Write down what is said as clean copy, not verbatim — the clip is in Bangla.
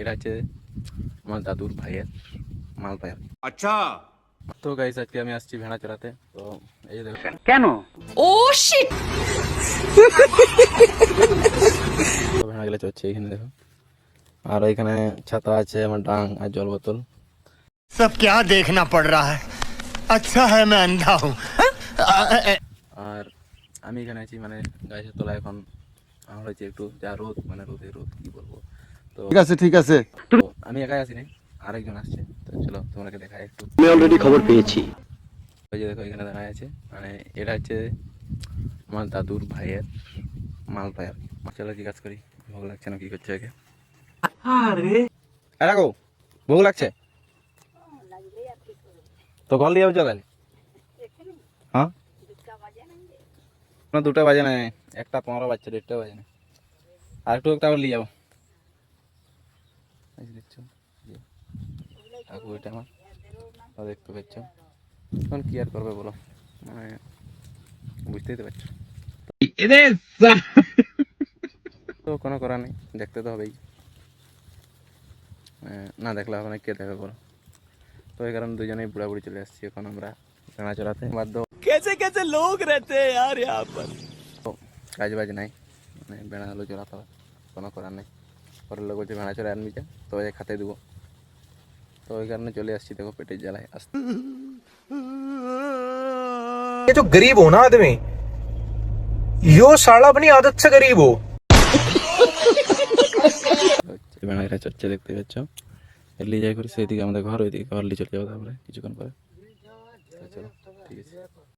এটা হচ্ছে আমার দাদুর ভাইয়ের মাল পায়ার। अच्छा। তো গাইস আজকে আমি আসছি ভেড়া চড়াতে। তো এই দেখো কেন? ও শিট, তো ভেড়া গেলে চড়ছে এখানে দেখো। আর এখানে ছাতা আছে, আমার ডাং আর জল বোতল। सब क्या देखना पड़ रहा है। अच्छा है मैं अंधा हूँ। আর আমি এখানে আছি মানে গাছের তলায়। এখন আমার হচ্ছে একটু যা রোদ, মানে রোদ কি বলবো। তো ठीक है তো আমি একাই আসিনি, আরেকজন আসছে। তো চলো তোমাকে দেখাই একটু। আমি অলরেডি খবর পেয়েছি। ওই যে দেখো এখানে দাঁড়ায় আছে, মানে এটা হচ্ছে আমার দাদুর ভাইয়ের মাল পায়ার। চলো কি কাজ করি, ভোগ লাগছে না কি করছে আগে। আরে গো ভোগ লাগছে তো কল দিয়ে যাবো তাহলে। হ্যাঁ না 2টা বাজে না, 1:15 বাজছে, 1:30 বাজে না। আর একটু একটা নিয়ে যাবো। দেখছো কাকু এটা আমার, দেখতে পাচ্ছ। এখন কি আর করবে বলো, মানে বুঝতেই তো পারছো। তো কোনো করার নেই, দেখতে তো হবেই। না দেখলে হবে না, কে দেখবে বলো। তো এই কারণে দুজনেই বুড়াবুড়ি চলে আসছি এখন আমরা ভেড়া চড়াতে বাধ্য। कैसे कैसे लोग रहते हैं यार यहाँ पर। তো কাজ বাজ নাই, মানে ভেড়া আলু চড়াতে হবে, কোনো করার নেই। পরের লোক বলছে ভেড়া চড়াই আনবি, তো ওই খাতে দেবো। তো ওই কারণে চলে আসছি, দেখো পেটের জ্বালায় আসতে। ये जो गरीब हो ना आदमी, यो साला अपनी आदत से गरीब हो। ভেড়াটা চড়ছে দেখতে পাচ্ছ। এলি যাই করে সেইদিকে আমাদের ঘর, ওইদিকে ঘর নিয়ে চলে যাবো তারপরে কিছুক্ষণ পরে। তো চলো ঠিক আছে।